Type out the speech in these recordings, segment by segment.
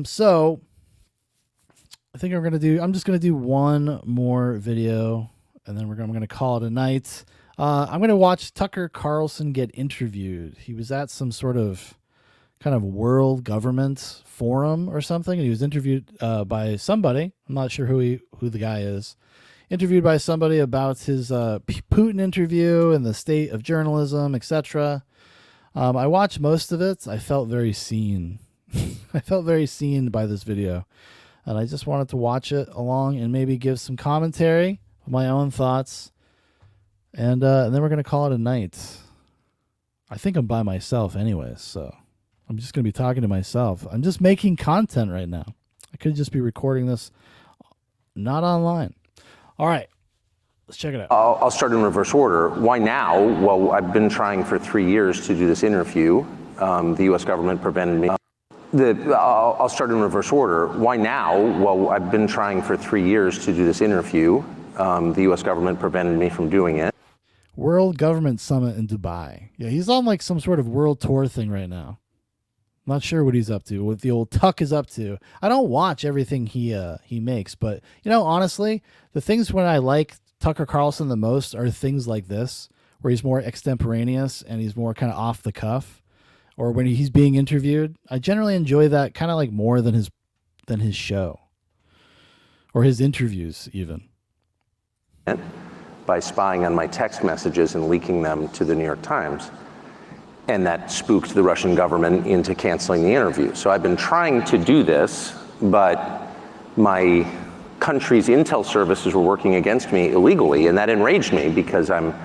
So I think I'm just gonna do one more video, and then I'm gonna call it a night. I'm gonna watch Tucker Carlson get interviewed. He was at some sort of kind of world government forum or something, and he was interviewed by somebody. I'm not sure who the guy is. Interviewed by somebody about his Putin interview and the state of journalism, etc. I watched most of it. I felt very seen. I felt very seen by this video, and I just wanted to watch it along and maybe give some commentary, my own thoughts, and then we're gonna call it a night. I think I'm by myself anyways, so I'm just gonna be talking to myself. I'm just making content right now. I could just be recording this, not online. All right, let's check it out. I'll start in reverse order. Why now? Well, I've been trying for 3 years to do this interview. The U.S. government prevented me. I'll start in reverse order. Why now? Well, I've been trying for 3 years to do this interview. The U.S. government prevented me from doing it. World Government Summit in Dubai. Yeah, he's on like some sort of world tour thing right now. I'm not sure what he's up to, what the old Tuck is up to. I don't watch everything he makes, but you know, honestly, the things when I like Tucker Carlson the most are things like this, where he's more extemporaneous and he's more kind of off the cuff, or when he's being interviewed. I generally enjoy that kind of like more than his show or his interviews even. By spying on my text messages and leaking them to the New York Times. And that spooked the Russian government into canceling the interview. So I've been trying to do this, but my country's intel services were working against me illegally, and that enraged me because I'm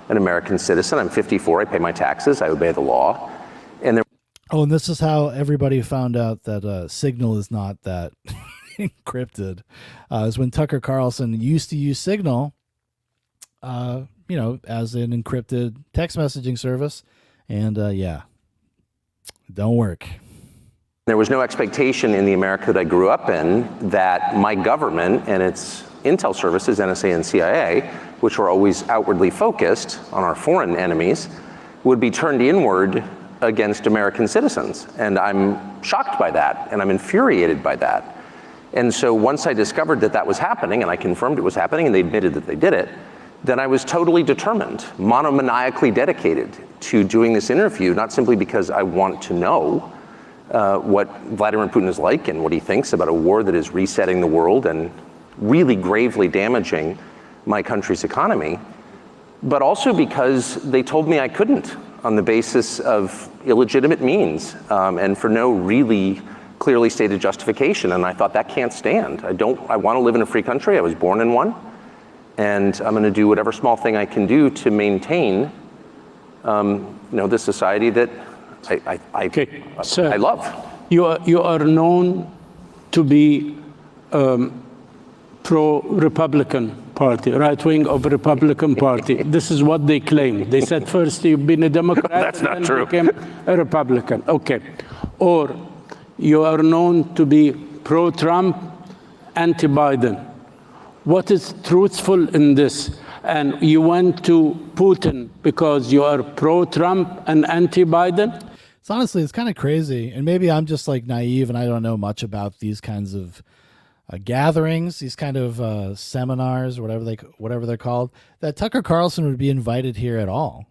an American citizen. I'm 54, I pay my taxes, I obey the law. And and this is how everybody found out that Signal is not that encrypted. Is when Tucker Carlson used to use Signal, you know, as an encrypted text messaging service. And yeah, don't work. There was no expectation in the America that I grew up in that my government and its intel services, NSA and CIA, which were always outwardly focused on our foreign enemies, would be turned inward against American citizens. And I'm shocked by that, and I'm infuriated by that. And so once I discovered that that was happening, and I confirmed it was happening, and they admitted that they did it, then I was totally determined, monomaniacally dedicated to doing this interview, not simply because I want to know what Vladimir Putin is like and what he thinks about a war that is resetting the world and really gravely damaging my country's economy, but also because they told me I couldn't on the basis of illegitimate means and for no really clearly stated justification. And I thought that can't stand. I want to live in a free country. I was born in one. And I'm going to do whatever small thing I can do to maintain, you know, the society that I love. You are known to be pro-Republican Party, right wing of the Republican Party. This is what they claim. They said first you've been a Democrat, That's not and true. Became a Republican. Okay, or you are known to be pro-Trump, anti-Biden. What is truthful in this? And you went to Putin because you are pro-Trump and anti-Biden? It's kind of crazy. And maybe I'm just like naive and I don't know much about these kinds of gatherings, these kind of seminars, whatever they're called, that Tucker Carlson would be invited here at all.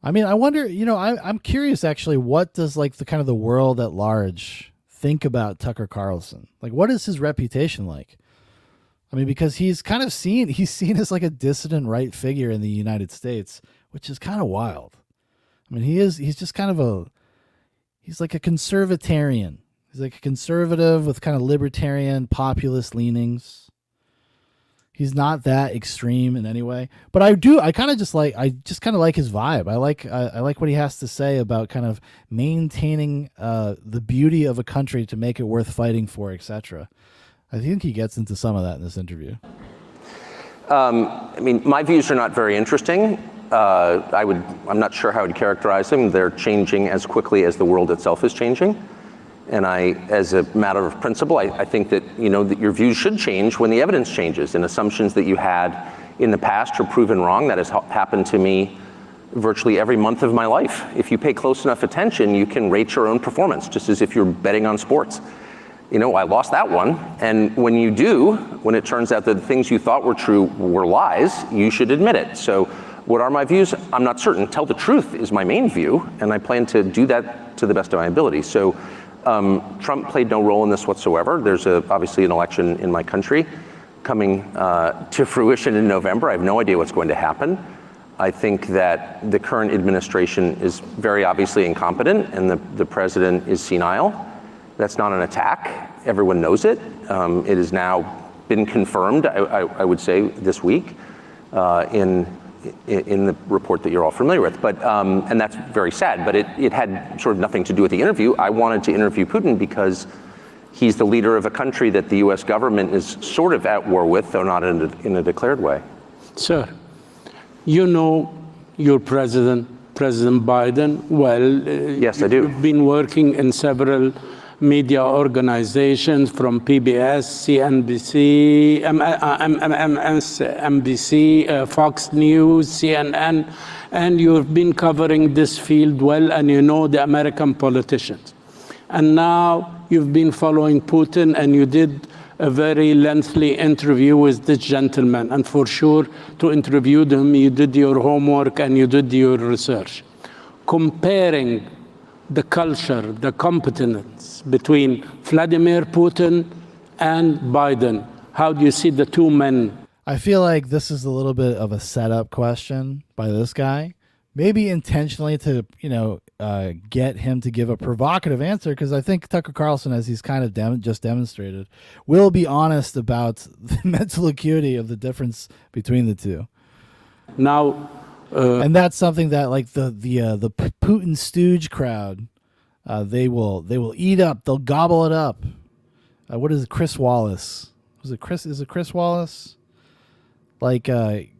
I mean, I wonder, you know, I'm curious actually, what does like the kind of the world at large think about Tucker Carlson? Like, what is his reputation like? I mean, because he's seen as like a dissident right figure in the United States, which is kind of wild. I mean, he's just kind of he's like a conservatarian. He's like a conservative with kind of libertarian populist leanings. He's not that extreme in any way, but I just kind of like his vibe. I like what he has to say about kind of maintaining the beauty of a country to make it worth fighting for, etc. I think he gets into some of that in this interview. I mean, my views are not very interesting. I'm not sure how I'd characterize them. They're changing as quickly as the world itself is changing. And as a matter of principle, I think that, you know, that your views should change when the evidence changes, and assumptions that you had in the past are proven wrong. That has happened to me virtually every month of my life. If you pay close enough attention, you can rate your own performance, just as if you're betting on sports. You know, I lost that one. And when you do, when it turns out that the things you thought were true were lies, you should admit it. So what are my views? I'm not certain. Tell the truth is my main view, and I plan to do that to the best of my ability. So Trump played no role in this whatsoever. There's obviously an election in my country coming to fruition in November. I have no idea what's going to happen. I think that the current administration is very obviously incompetent, and the president is senile. That's not an attack. Everyone knows it. It has now been confirmed, I would say, this week in the report that you're all familiar with. But and that's very sad. But it had sort of nothing to do with the interview. I wanted to interview Putin because he's the leader of a country that the U.S. government is sort of at war with, though not in a declared way. Sir, you know your President Biden well. Yes, I do. You've been working in several media organizations from PBS, CNBC, MSNBC, Fox News, CNN, and you've been covering this field well, and you know the American politicians. And now you've been following Putin, and you did a very lengthy interview with this gentleman. And for sure, to interview them, you did your homework and you did your research. Comparing the culture, the competence between Vladimir Putin and Biden, how do you see the two men? I feel like this is a little bit of a setup question by this guy, maybe intentionally to, get him to give a provocative answer, because I think Tucker Carlson, as he's kind of just demonstrated, will be honest about the mental acuity of the difference between the two. Now, and that's something that, like, the Putin stooge crowd, they will eat up. They'll gobble it up. What is it, Chris Wallace? Is it Chris Wallace? Like,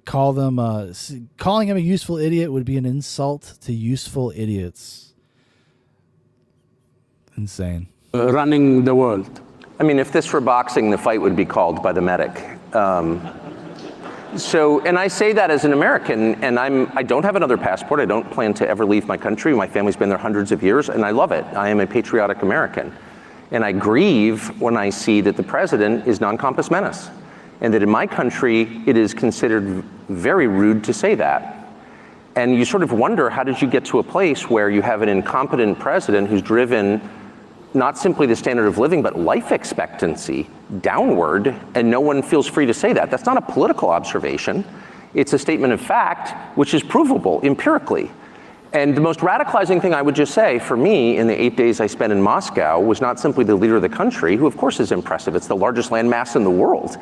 calling him a useful idiot would be an insult to useful idiots. Insane. Running the world. I mean, if this were boxing, the fight would be called by the medic. And I say that as an American, and I don't have another passport. I don't plan to ever leave my country. My family's been there hundreds of years, and I love it. I am a patriotic American. And I grieve when I see that the president is non-compos menace, and that in my country, it is considered very rude to say that. And you sort of wonder, how did you get to a place where you have an incompetent president who's driven not simply the standard of living, but life expectancy downward, and no one feels free to say that? That's not a political observation. It's a statement of fact, which is provable empirically. And the most radicalizing thing I would just say for me in the 8 days I spent in Moscow was not simply the leader of the country, who of course is impressive. It's the largest landmass in the world.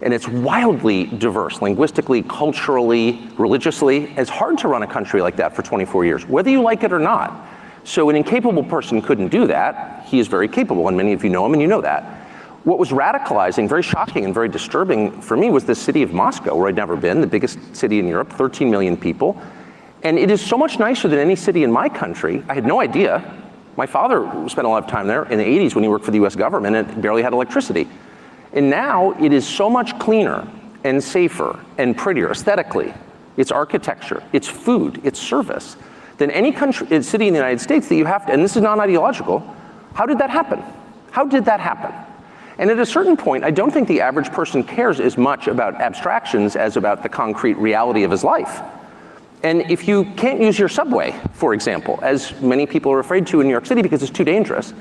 And it's wildly diverse, linguistically, culturally, religiously. It's hard to run a country like that for 24 years, whether you like it or not. So an incapable person couldn't do that. He is very capable, and many of you know him, and you know that. What was radicalizing, very shocking and very disturbing for me was the city of Moscow, where I'd never been, the biggest city in Europe, 13 million people. And it is so much nicer than any city in my country. I had no idea. My father spent a lot of time there in the 80s when he worked for the US government, and it barely had electricity. And now it is so much cleaner and safer and prettier aesthetically. Its architecture, its food, its service, than any country, city in the United States that you have to, and this is non-ideological. How did that happen? How did that happen? And at a certain point, I don't think the average person cares as much about abstractions as about the concrete reality of his life. And if you can't use your subway, for example, as many people are afraid to in New York City because it's too dangerous,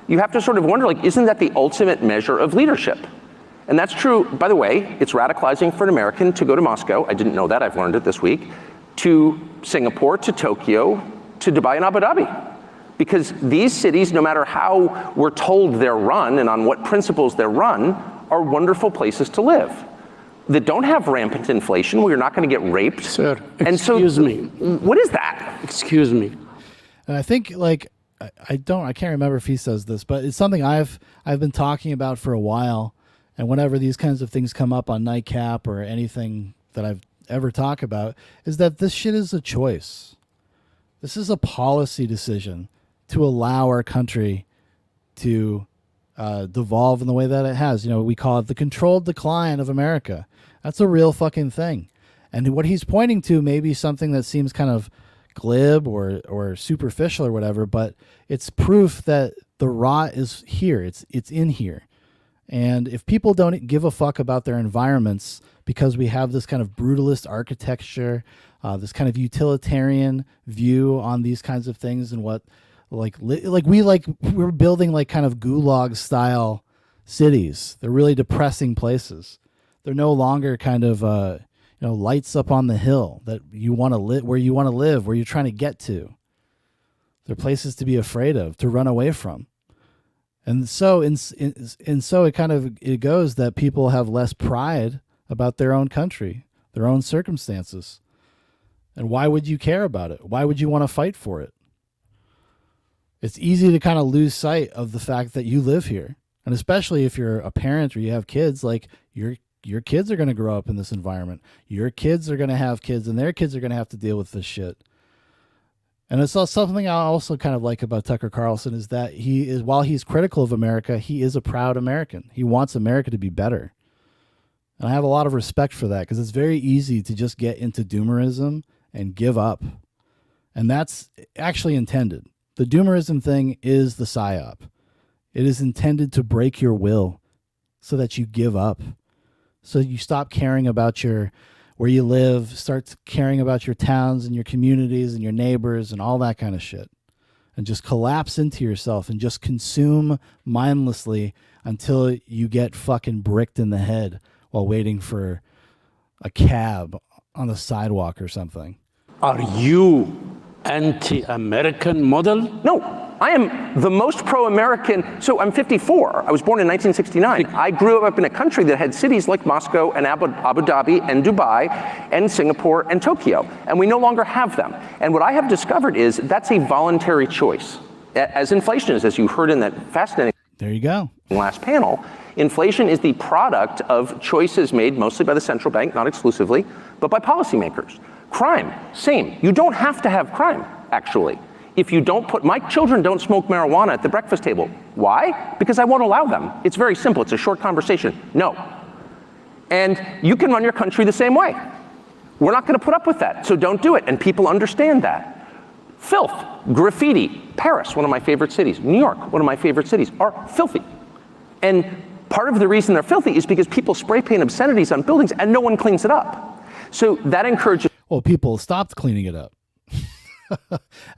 you have to sort of wonder, like, isn't that the ultimate measure of leadership? And that's true, by the way. It's radicalizing for an American to go to Moscow. I didn't know that, I've learned it this week. To Singapore, to Tokyo, to Dubai and Abu Dhabi. Because these cities, no matter how we're told they're run and on what principles they're run, are wonderful places to live. That don't have rampant inflation, where you're not going to get raped. Sir, excuse me. What is that? Excuse me. And I think, like, I can't remember if he says this, but it's something I've been talking about for a while. And whenever these kinds of things come up on Nightcap or anything that I've ever talk about, is that this shit is a choice. This is a policy decision to allow our country to devolve in the way that it has. We call it the controlled decline of America. That's a real fucking thing. And what he's pointing to may be something that seems kind of glib or superficial or whatever, but it's proof that the rot is here. It's in here. And if people don't give a fuck about their environments because we have this kind of brutalist architecture, this kind of utilitarian view on these kinds of things, and what we're building like kind of gulag style cities. They're really depressing places. They're no longer kind of lights up on the hill that you want to live, where you want to live, where you're trying to get to. They're places to be afraid of, to run away from. And so it goes that people have less pride about their own country, their own circumstances. And why would you care about it? Why would you want to fight for it? It's easy to kind of lose sight of the fact that you live here. And especially if you're a parent or you have kids, like your kids are going to grow up in this environment. Your kids are going to have kids, and their kids are going to have to deal with this shit. And it's also something I also kind of like about Tucker Carlson is that while he's critical of America, he is a proud American. He wants America to be better. And I have a lot of respect for that, because it's very easy to just get into doomerism and give up. And that's actually intended. The doomerism thing is the psyop. It is intended to break your will so that you give up. So you stop caring about where you live, start caring about your towns and your communities and your neighbors and all that kind of shit. And just collapse into yourself and just consume mindlessly until you get fucking bricked in the head while waiting for a cab on the sidewalk or something. Are you anti-American model? No. I am the most pro-American. So I'm 54. I was born in 1969. I grew up in a country that had cities like Moscow and Abu Dhabi and Dubai and Singapore and Tokyo. And we no longer have them. And what I have discovered is that's a voluntary choice. As inflation is, as you heard in that fascinating there you go. Last panel, inflation is the product of choices made mostly by the central bank, not exclusively, but by policymakers. Crime, same. You don't have to have crime, actually. If you don't my children don't smoke marijuana at the breakfast table. Why? Because I won't allow them. It's very simple. It's a short conversation. No. And you can run your country the same way. We're not going to put up with that, so don't do it. And people understand that. Filth, graffiti, Paris, one of my favorite cities, New York, one of my favorite cities, are filthy. And part of the reason they're filthy is because people spray paint obscenities on buildings and no one cleans it up. So that encourages... Well, people stopped cleaning it up.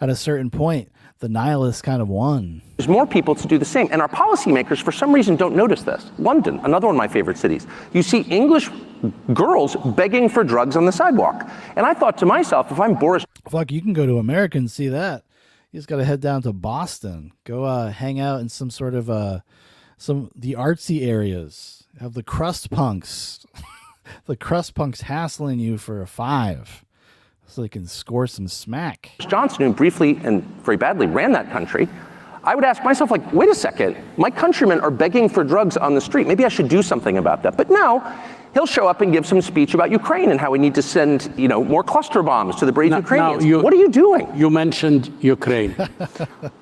At a certain point, the nihilists kind of won. There's more people to do the same. And our policymakers, for some reason, don't notice this. London, another one of my favorite cities. You see English girls begging for drugs on the sidewalk. And I thought to myself, if I'm Boris... Fuck, you can go to America and see that. You just got to head down to Boston. Go hang out in some sort of the artsy areas. Have the crust punks. The crust punks hassling you for a $5. So they can score some smack. Johnson, who briefly and very badly ran that country, I would ask myself, like, wait a second, my countrymen are begging for drugs on the street. Maybe I should do something about that. But now he'll show up and give some speech about Ukraine and how we need to send, more cluster bombs to the brave Ukrainians. What are you doing? You mentioned Ukraine.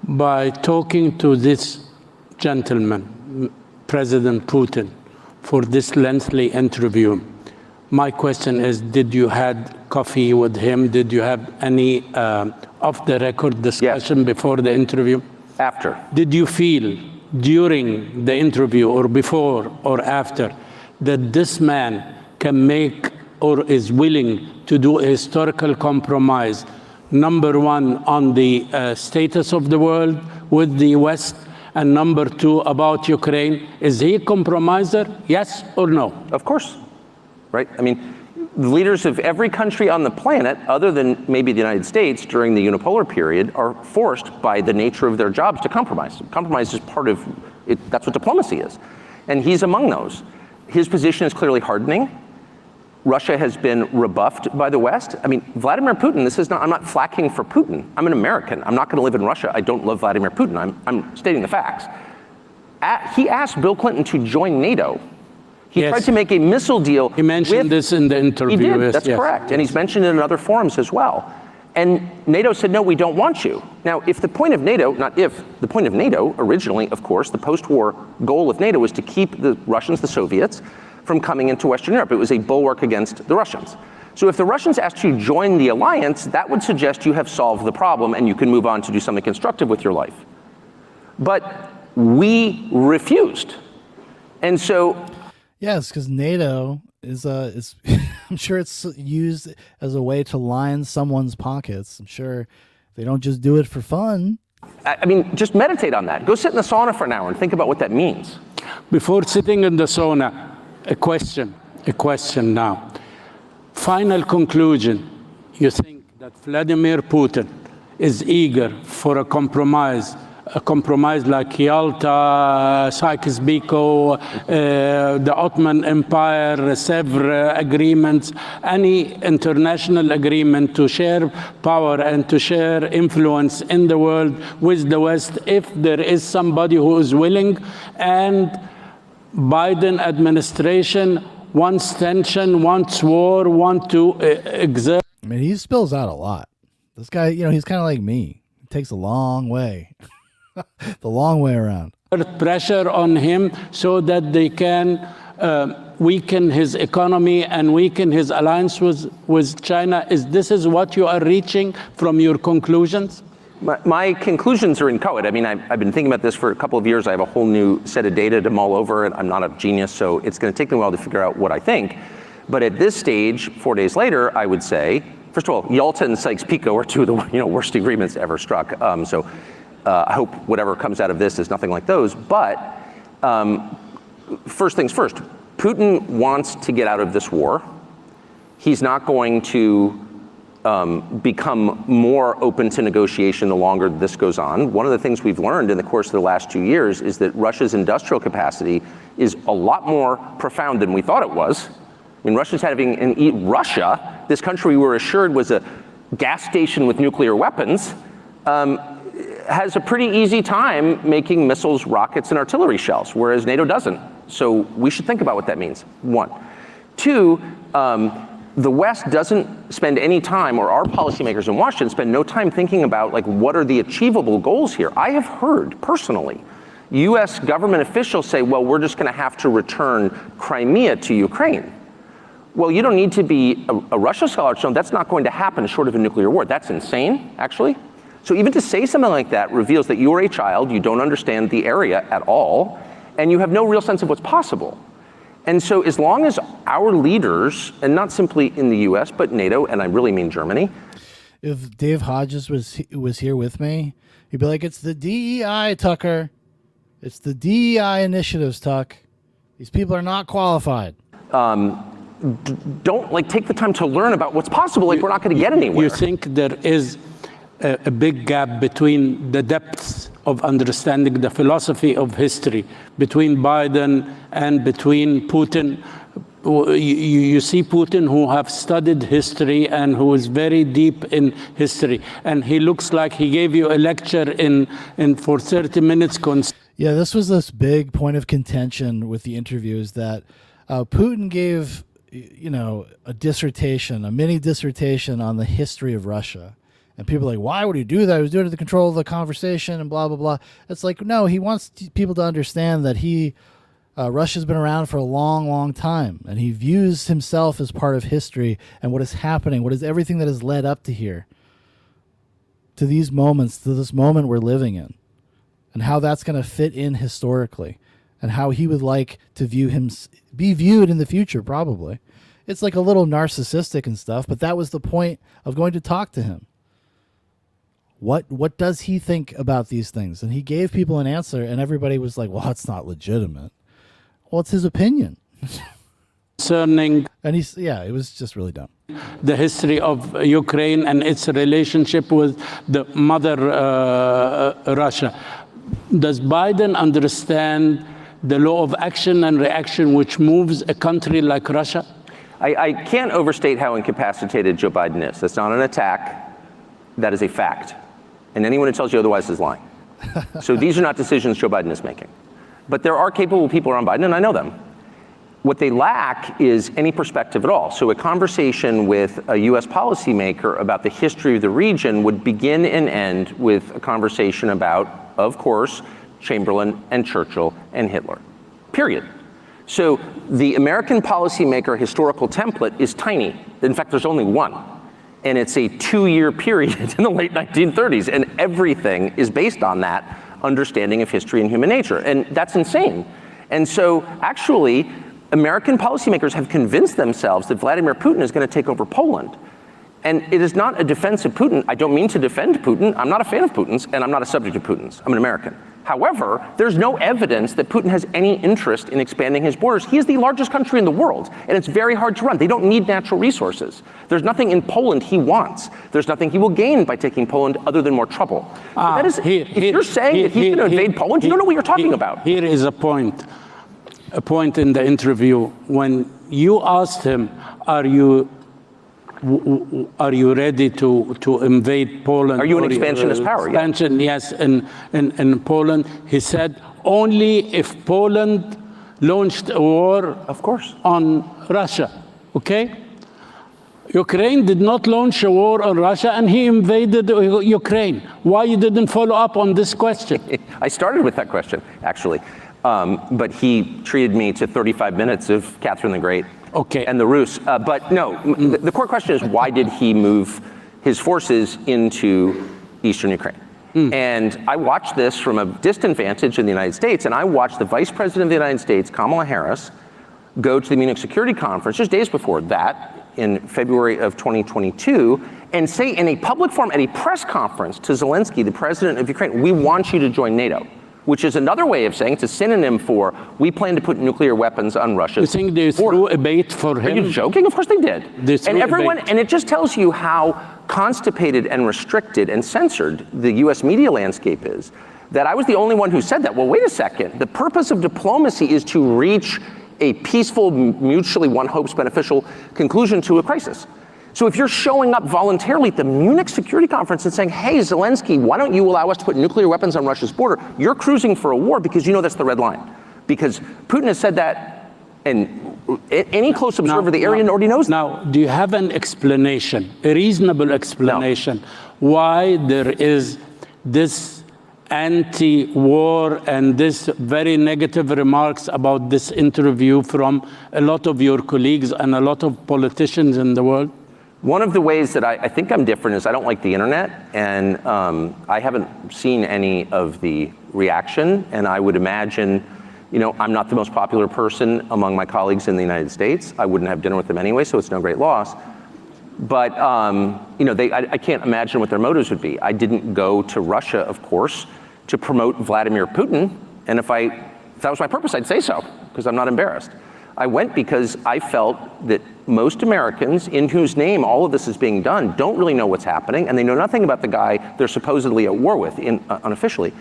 By talking to this gentleman, President Putin, for this lengthy interview, my question is, did you had coffee with him? Did you have any off-the-record discussion before the interview? After. Did you feel during the interview or before or after that this man can make or is willing to do a historical compromise, number one, on the status of the world with the West, and number two, about Ukraine? Is he a compromiser, yes or no? Of course. Right? I mean, the leaders of every country on the planet, other than maybe the United States during the unipolar period, are forced by the nature of their jobs to compromise. Compromise is part of it. That's what diplomacy is. And he's among those. His position is clearly hardening. Russia has been rebuffed by the West. I mean, Vladimir Putin, I'm not flacking for Putin. I'm an American. I'm not going to live in Russia. I don't love Vladimir Putin. I'm stating the facts. He asked Bill Clinton to join NATO. He tried to make a missile deal. He mentioned this in the interview. He did, that's correct. And he's mentioned it in other forums as well. And NATO said, no, we don't want you. Now, if the point of NATO, the point of NATO originally, of course, the post-war goal of NATO was to keep the Russians, the Soviets, from coming into Western Europe. It was a bulwark against the Russians. So if the Russians asked you to join the alliance, that would suggest you have solved the problem and you can move on to do something constructive with your life. But we refused. And so... Yes, because NATO is I'm sure it's used as a way to line someone's pockets. I'm sure they don't just do it for fun. I mean, just meditate on that. Go sit in the sauna for an hour and think about what that means. Before sitting in the sauna, a question now. Final conclusion, you think that Vladimir Putin is eager for a compromise like Yalta, Sykes-Picot, the Ottoman Empire, Sèvres agreements, any international agreement to share power and to share influence in the world with the West, if there is somebody who is willing, and Biden administration wants tension, wants war, want to exert. I mean, he spills out a lot. This guy, he's kind of like me. It takes a long way. The long way around. Pressure on him so that they can weaken his economy and weaken his alliance with China. This is what you are reaching from your conclusions? My conclusions are inchoate. I mean, I've been thinking about this for a couple of years. I have a whole new set of data to mull over, and I'm not a genius, so it's going to take me a while to figure out what I think. But at this stage, 4 days later, I would say, first of all, Yalta and Sykes-Picot are two of the worst agreements ever struck. I hope whatever comes out of this is nothing like those. But first things first, Putin wants to get out of this war. He's not going to become more open to negotiation the longer this goes on. One of the things we've learned in the course of the last 2 years is that Russia's industrial capacity is a lot more profound than we thought it was. I mean, Russia's having Russia, this country we were assured was a gas station with nuclear weapons, has a pretty easy time making missiles, rockets, and artillery shells, whereas NATO doesn't. So we should think about what that means, one. Two, the West doesn't spend any time, or our policymakers in Washington spend no time thinking about, like, what are the achievable goals here? I have heard, personally, US government officials say, well, we're just gonna have to return Crimea to Ukraine. Well, you don't need to be a Russia scholar to know that's not going to happen short of a nuclear war. That's insane, actually. So even to say something like that reveals that you are a child, you don't understand the area at all, and you have no real sense of what's possible. And so as long as our leaders, and not simply in the US, but NATO, and I really mean Germany. If Dave Hodges was here with me, he'd be like, it's the DEI, Tucker. It's the DEI initiatives, Tuck. These people are not qualified. Don't take the time to learn about what's possible, we're not gonna get anywhere. You think there is a big gap between the depths of understanding the philosophy of history between Biden and between Putin? You see Putin, who have studied history and who is very deep in history, and he looks like he gave you a lecture in for 30 minutes. Yeah, this was this big point of contention with the interviews that Putin gave, a dissertation, a mini dissertation on the history of Russia. And people are like, why would he do that? He was doing it to control the conversation and blah, blah, blah. It's like, no, he wants people to understand that Russia's been around for a long, long time. And he views himself as part of history and what is happening, what is everything that has led up to here, to these moments, to this moment we're living in, and how that's going to fit in historically, and how he would like to be viewed in the future, probably. It's like a little narcissistic and stuff, but that was the point of going to talk to him. What does he think about these things? And he gave people an answer, and everybody was like, well, that's not legitimate. Well, it's his opinion. Concerning, and it was just really dumb. The history of Ukraine and its relationship with the mother Russia. Does Biden understand the law of action and reaction which moves a country like Russia? I can't overstate how incapacitated Joe Biden is. That's not an attack. That is a fact. And anyone who tells you otherwise is lying. So these are not decisions Joe Biden is making. But there are capable people around Biden, and I know them. What they lack is any perspective at all. So a conversation with a US policymaker about the history of the region would begin and end with a conversation about, of course, Chamberlain and Churchill and Hitler, period. So the American policymaker historical template is tiny. In fact, there's only one. And it's a 2-year period in the late 1930s. And everything is based on that understanding of history and human nature. And that's insane. And so actually, American policymakers have convinced themselves that Vladimir Putin is going to take over Poland. And it is not a defense of Putin. I don't mean to defend Putin. I'm not a fan of Putin's, and I'm not a subject of Putin's. I'm an American. However, there's no evidence that Putin has any interest in expanding his borders. He is the largest country in the world, and it's very hard to run. They don't need natural resources. There's nothing in Poland he wants. There's nothing he will gain by taking Poland other than more trouble. That is, if you're saying that he's going to invade Poland, you don't know what you're talking about. Here is a point in the interview when you asked him, are you ready to invade Poland? Are you an expansionist power? Expansion, yes, in Poland. He said, only if Poland launched a war of course. On Russia, okay? Ukraine did not launch a war on Russia, and he invaded Ukraine. Why you didn't follow up on this question? I started with that question, actually. But he treated me to 35 minutes of Catherine the Great. Okay. And the Rus. But no, the core question is, why did he move his forces into eastern Ukraine? And I watched this from a distant vantage in the United States, and I watched the Vice President of the United States, Kamala Harris, go to the Munich Security Conference just days before that, in February of 2022, and say in a public forum, at a press conference to Zelensky, the president of Ukraine, we want you to join NATO. Which is another way of saying, it's a synonym for, we plan to put nuclear weapons on Russia's border. You think they threw a bait for him? Are you joking? Of course they did. And everyone, and it just tells you how constipated and restricted and censored the US media landscape is, that I was the only one who said that. Well, wait a second. The purpose of diplomacy is to reach a peaceful, mutually, one hopes, beneficial conclusion to a crisis. So if you're showing up voluntarily at the Munich Security Conference and saying, hey, Zelensky, why don't you allow us to put nuclear weapons on Russia's border? You're cruising for a war because you know that's the red line. Because Putin has said that, and any close observer of the area already knows that. Now, do you have an explanation, a reasonable explanation, why there is this anti-war and this very negative remarks about this interview from a lot of your colleagues and a lot of politicians in the world? One of the ways that I think I'm different is I don't like the internet, and I haven't seen any of the reaction, and I would imagine, you know, I'm not the most popular person among my colleagues in the United States. I wouldn't have dinner with them anyway, so it's no great loss. But, you know, I can't imagine what their motives would be. I didn't go to Russia, of course, to promote Vladimir Putin, and if that was my purpose, I'd say so, because I'm not embarrassed. I went because I felt that most Americans, in whose name all of this is being done, don't really know what's happening, and they know nothing about the guy they're supposedly at war with, unofficially.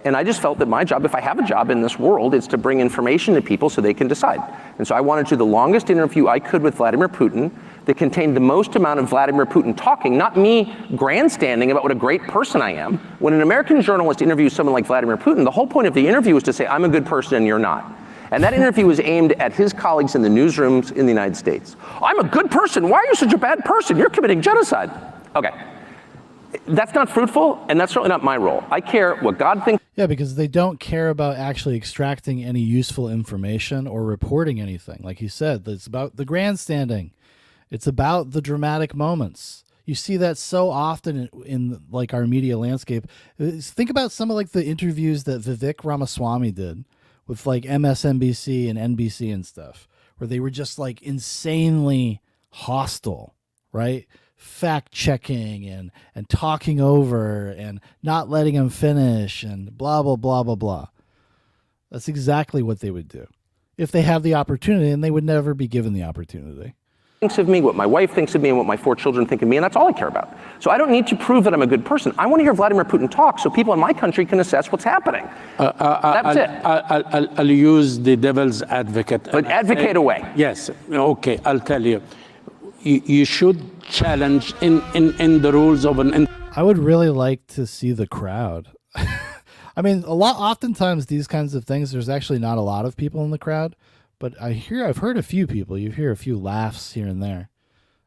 And I just felt that my job, if I have a job in this world, is to bring information to people so they can decide. And so I wanted to do the longest interview I could with Vladimir Putin that contained the most amount of Vladimir Putin talking, not me grandstanding about what a great person I am. When an American journalist interviews someone like Vladimir Putin, the whole point of the interview is to say, I'm a good person and you're not. And that interview was aimed at his colleagues in the newsrooms in the United States. I'm a good person. Why are you such a bad person? You're committing genocide. Okay. That's not fruitful, and that's certainly not my role. I care what God thinks. Yeah, because they don't care about actually extracting any useful information or reporting anything. Like he said, it's about the grandstanding. It's about the dramatic moments. You see that so often in like our media landscape. Think about some of like the interviews that Vivek Ramaswamy did with like MSNBC and NBC and stuff, where they were just like insanely hostile, right? Fact checking and talking over and not letting him finish and blah, blah, blah, blah, blah. That's exactly what they would do if they have the opportunity, and they would never be given the opportunity. Thinks of me, what my wife thinks of me, and what my 4 children think of me, and that's all I care about. So I don't need to prove that I'm a good person. I want to hear Vladimir Putin talk so people in my country can assess what's happening. That's it. I'll use the devil's advocate. But advocate away. Yes, okay, I'll tell you. You should challenge in the rules of an... I would really like to see the crowd. I mean, oftentimes these kinds of things, there's actually not a lot of people in the crowd. But I've heard a few people. You hear a few laughs here and there.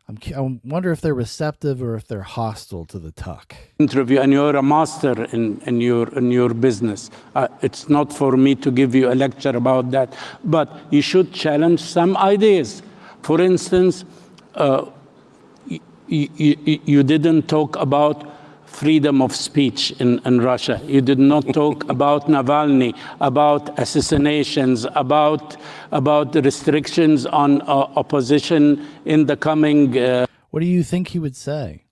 I wonder if they're receptive or if they're hostile to the tuck. Interview, and you're a master in your business. It's not for me to give you a lecture about that, but you should challenge some ideas. For instance, you didn't talk about freedom of speech in Russia. You did not talk about Navalny, about assassinations, about the restrictions on opposition in the coming. What do you think he would say?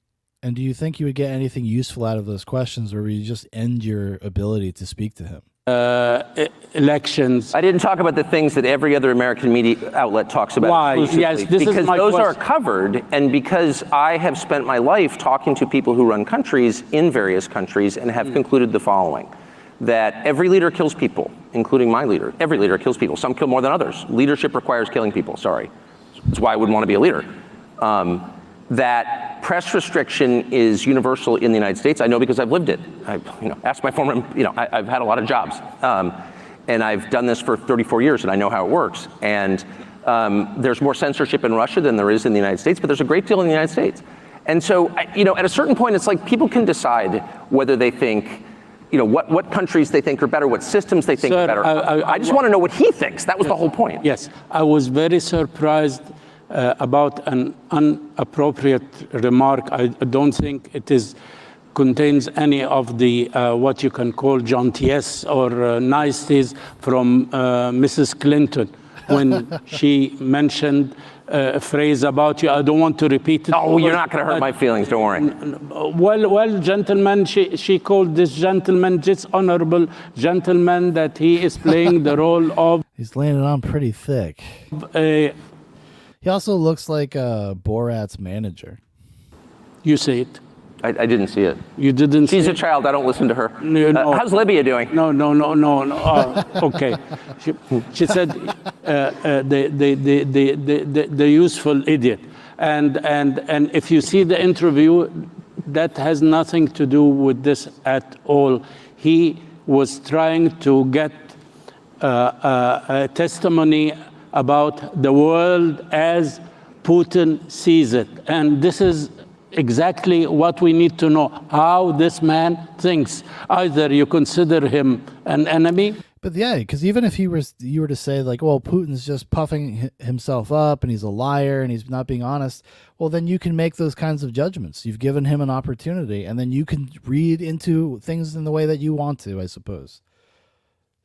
And do you think you would get anything useful out of those questions, or would you just end your ability to speak to him? Elections. I didn't talk about the things that every other American media outlet talks about. Why? Yes, this because is my those question. are covered, and because I have spent my life talking to people who run countries in various countries and have concluded the following: that every leader kills people, including my leader. Every leader kills people. Some kill more than others. Leadership requires killing people. Sorry, that's why I wouldn't want to be a leader. That press restriction is universal in the United States. I know because I've lived it. Ask my former, I've had a lot of jobs. And I've done this for 34 years and I know how it works. And there's more censorship in Russia than there is in the United States, but there's a great deal in the United States. And so, at a certain point, it's like people can decide whether they think, what countries they think are better, what systems they think are better. I just want to know what he thinks. That was the whole point. Yes, I was very surprised about an inappropriate remark. I don't think it contains any of the what you can call jauntiness or niceties from Mrs. Clinton when she mentioned a phrase about you. I don't want to repeat it. Oh, you're not going to hurt my feelings, don't worry. Well, gentlemen, she called this gentleman, this honorable gentleman, that he is playing the role of... He's laying it on pretty thick. He also looks like Borat's manager. You see it. I didn't see it. You didn't. She's a child. I don't listen to her. No. How's Libya doing? No. Okay. She said the useful idiot, and if you see the interview, that has nothing to do with this at all. He was trying to get a testimony about the world as Putin sees it. And this is exactly what we need to know, how this man thinks. Either you consider him an enemy. But yeah, because even if you were to say like, well, Putin's just puffing himself up and he's a liar and he's not being honest, well, then you can make those kinds of judgments. You've given him an opportunity, and then you can read into things in the way that you want to, I suppose.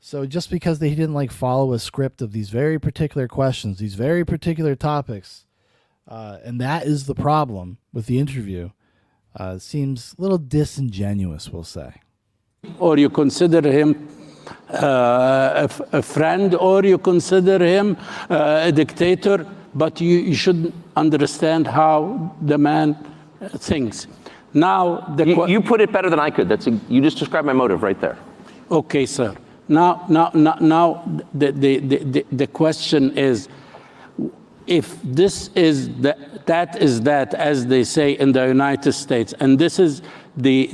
So just because he didn't follow a script of these very particular questions, these very particular topics, and that is the problem with the interview, seems a little disingenuous, we'll say. Or you consider him a friend, or you consider him a dictator, but you should understand how the man thinks. Now, you put it better than I could. You just described my motive right there. Okay, sir. Now, the question is, if this is that is that, as they say in the United States, and this is the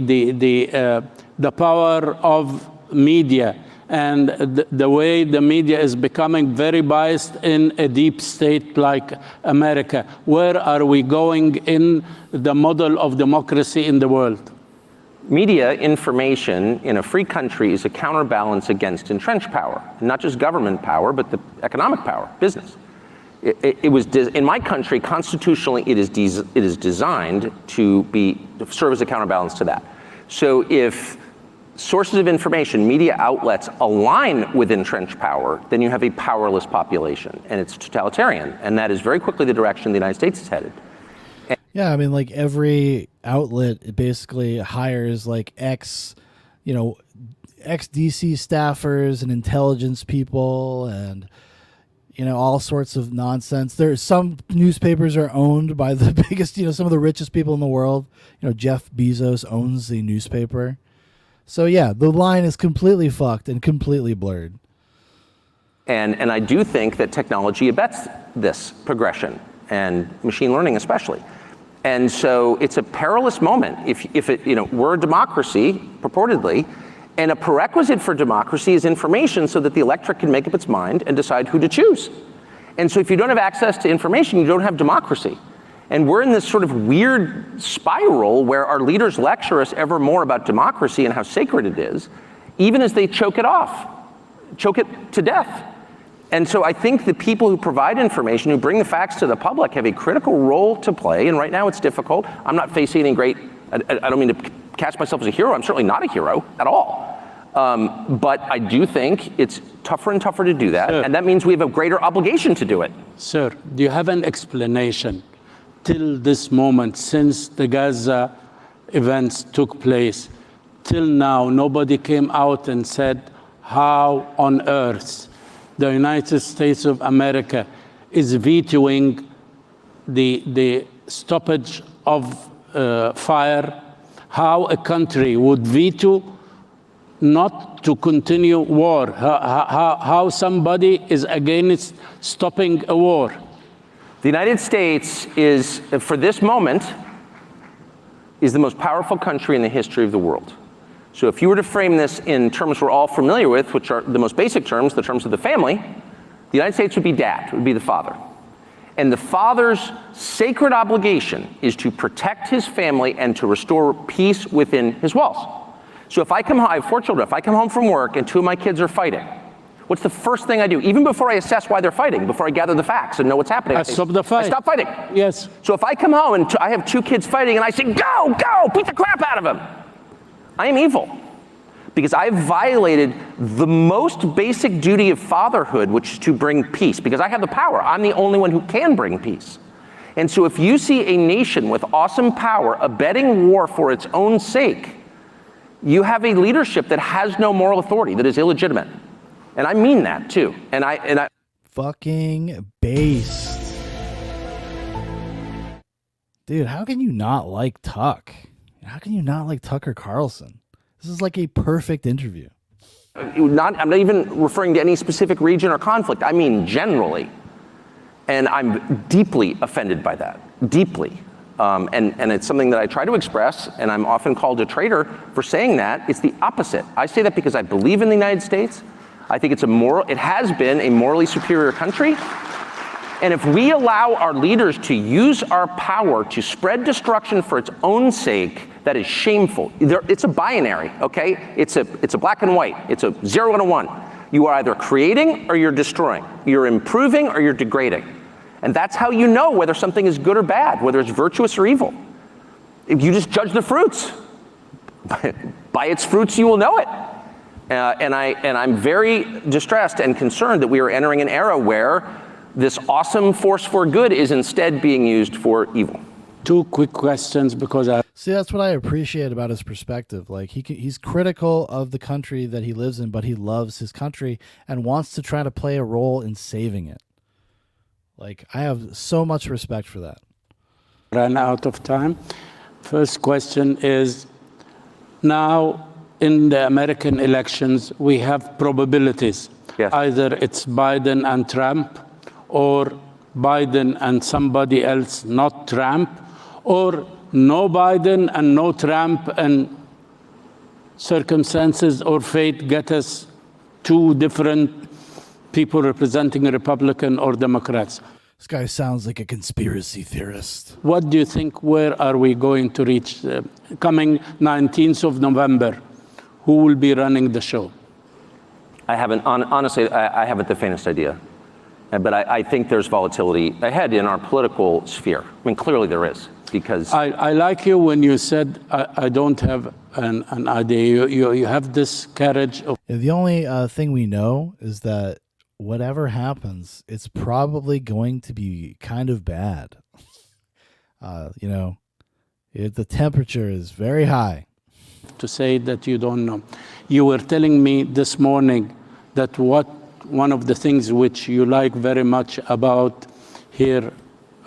power of media, and the way the media is becoming very biased in a deep state like America, where are we going in the model of democracy in the world? Media information in a free country is a counterbalance against entrenched power, not just government power, but the economic power, business. It was in my country, constitutionally, it is designed to serve as a counterbalance to that. So if sources of information, media outlets align with entrenched power, then you have a powerless population, and it's totalitarian, and that is very quickly the direction the United States is headed. Yeah, I mean, every outlet basically hires ex DC staffers and intelligence people and, all sorts of nonsense. There's some newspapers are owned by the biggest, some of the richest people in the world. Jeff Bezos owns the newspaper. So yeah, the line is completely fucked and completely blurred. And I do think that technology abets this progression, and machine learning especially. And so it's a perilous moment if we're a democracy, purportedly, and a prerequisite for democracy is information so that the electorate can make up its mind and decide who to choose. And so if you don't have access to information, you don't have democracy. And we're in this sort of weird spiral where our leaders lecture us ever more about democracy and how sacred it is, even as they choke it off, choke it to death. And so I think the people who provide information, who bring the facts to the public, have a critical role to play. And right now it's difficult. I'm not facing any great, I don't mean to cast myself as a hero. I'm certainly not a hero at all. But I do think it's tougher and tougher to do that. Sir, and that means we have a greater obligation to do it. Sir, do you have an explanation till this moment, since the Gaza events took place, till now, nobody came out and said how on earth the United States of America is vetoing the stoppage of fire, how a country would veto not to continue war, how somebody is against stopping a war. The United States is, for this moment, is the most powerful country in the history of the world. So if you were to frame this in terms we're all familiar with, which are the most basic terms, the terms of the family, the United States would be dad, would be the father. And the father's sacred obligation is to protect his family and to restore peace within his walls. So if I come home, I have 4 children, if I come home from work and 2 of my kids are fighting, what's the first thing I do? Even before I assess why they're fighting, before I gather the facts and know what's happening. I stop the fight. I stop fighting. Yes. So if I come home and I have 2 kids fighting and I say, go, go, beat the crap out of them, I am evil. Because I've violated the most basic duty of fatherhood, which is to bring peace. Because I have the power. I'm the only one who can bring peace. And so if you see a nation with awesome power abetting war for its own sake, you have a leadership that has no moral authority, that is illegitimate. And I mean that too. And I fucking based. Dude, how can you not like Tuck? How can you not like Tucker Carlson? This is like a perfect interview. I'm not even referring to any specific region or conflict. I mean generally. And I'm deeply offended by that, deeply. And it's something that I try to express, and I'm often called a traitor for saying that. It's the opposite. I say that because I believe in the United States. I think it has been a morally superior country. And if we allow our leaders to use our power to spread destruction for its own sake, that is shameful. It's a binary, okay? It's a black and white. It's a 0 and a 1. You are either creating or you're destroying. You're improving or you're degrading. And that's how you know whether something is good or bad, whether it's virtuous or evil. If you just judge the fruits. By its fruits you will know it. And I'm very distressed and concerned that we are entering an era where this awesome force for good is instead being used for evil. 2 quick questions because See, that's what I appreciate about his perspective. Like he's critical of the country that he lives in, but he loves his country and wants to try to play a role in saving it. Like, I have so much respect for that. Ran out of time. First question is, now in the American elections, we have probabilities. Yes. Either it's Biden and Trump, or Biden and somebody else, not Trump, or no Biden and no Trump, and circumstances or fate get us 2 different people representing a Republican or Democrats. This guy sounds like a conspiracy theorist. What do you think, where are we going to reach coming 19th of November? Who will be running the show? Honestly, I haven't the faintest idea. But I think there's volatility ahead in our political sphere. I mean, clearly there is, because I like you when you said, I don't have an idea. You have this courage of... The only thing we know is that whatever happens, it's probably going to be kind of bad. The temperature is very high. To say that you don't know. You were telling me this morning that one of the things which you like very much about here,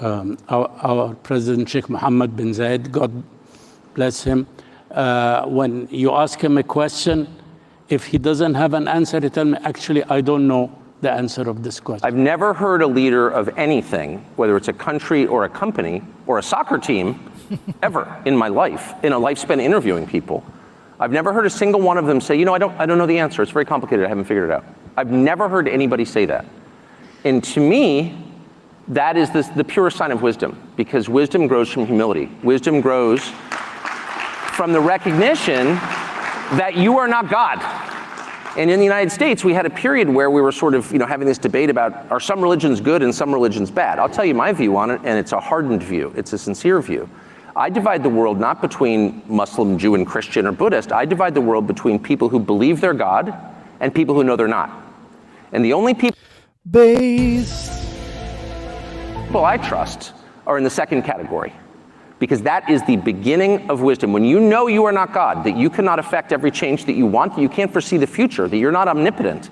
our President Sheikh Mohammed bin Zayed, God bless him, when you ask him a question, if he doesn't have an answer, he tells me, actually, I don't know the answer of this question. I've never heard a leader of anything, whether it's a country or a company or a soccer team, ever in my life, in a life spent interviewing people, I've never heard a single one of them say, I don't know the answer. It's very complicated. I haven't figured it out. I've never heard anybody say that. And to me, That is the purest sign of wisdom, because wisdom grows from humility. Wisdom grows from the recognition that you are not God. And in the United States, we had a period where we were sort of, having this debate about, are some religions good and some religions bad? I'll tell you my view on it, and it's a hardened view. It's a sincere view. I divide the world not between Muslim, Jew, and Christian or Buddhist. I divide the world between people who believe they're God and people who know they're not. And the only people I trust are in the second category, because that is the beginning of wisdom. When you know you are not God, that you cannot affect every change that you want, that you can't foresee the future, that you're not omnipotent,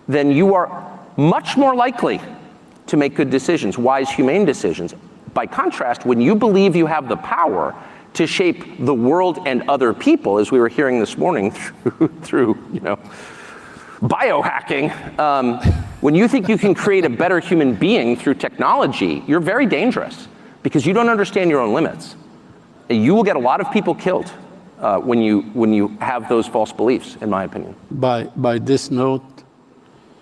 then you are much more likely to make good decisions, wise, humane decisions. By contrast, when you believe you have the power to shape the world and other people, as we were hearing this morning through biohacking, when you think you can create a better human being through technology, you're very dangerous, because you don't understand your own limits. You will get a lot of people killed when you have those false beliefs, in my opinion. By this note,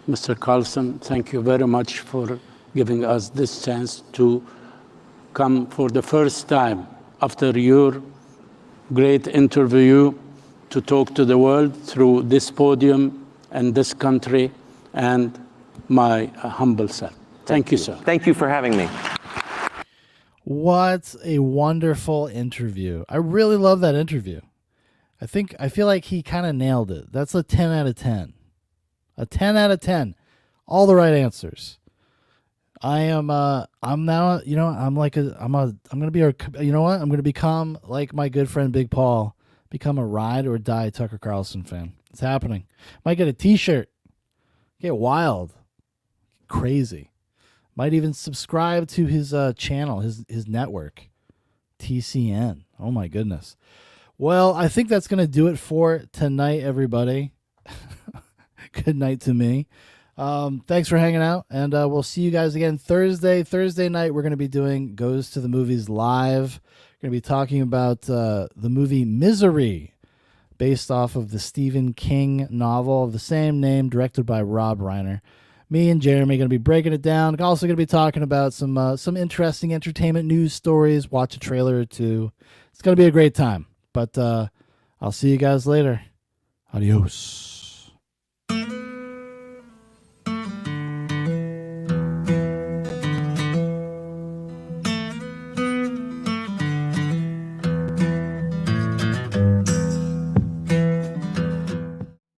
Mr. Carlson, thank you very much for giving us this chance to come for the first time after your great interview to talk to the world through this podium and this country and my humble self. Thank you, sir. Thank you for having me. What a wonderful interview. I really love that interview. I feel like he kind of nailed it. That's a 10 out of 10. A 10 out of 10. All the right answers. I'm now, I'm going to be I'm going to become like my good friend Big Paul, become a ride or die Tucker Carlson fan. It's happening. Might get a t-shirt. Get wild. Crazy. Might even subscribe to his channel, his network, TCN. Oh my goodness. Well, I think that's going to do it for tonight, everybody. Good night to me. Thanks for hanging out, and we'll see you guys again Thursday. Thursday night, we're going to be doing Goes to the Movies Live. We're going to be talking about the movie Misery, based off of the Stephen King novel of the same name, directed by Rob Reiner. Me and Jeremy are going to be breaking it down. We're also going to be talking about some interesting entertainment news stories, watch a trailer or two. It's going to be a great time. But I'll see you guys later. Adios.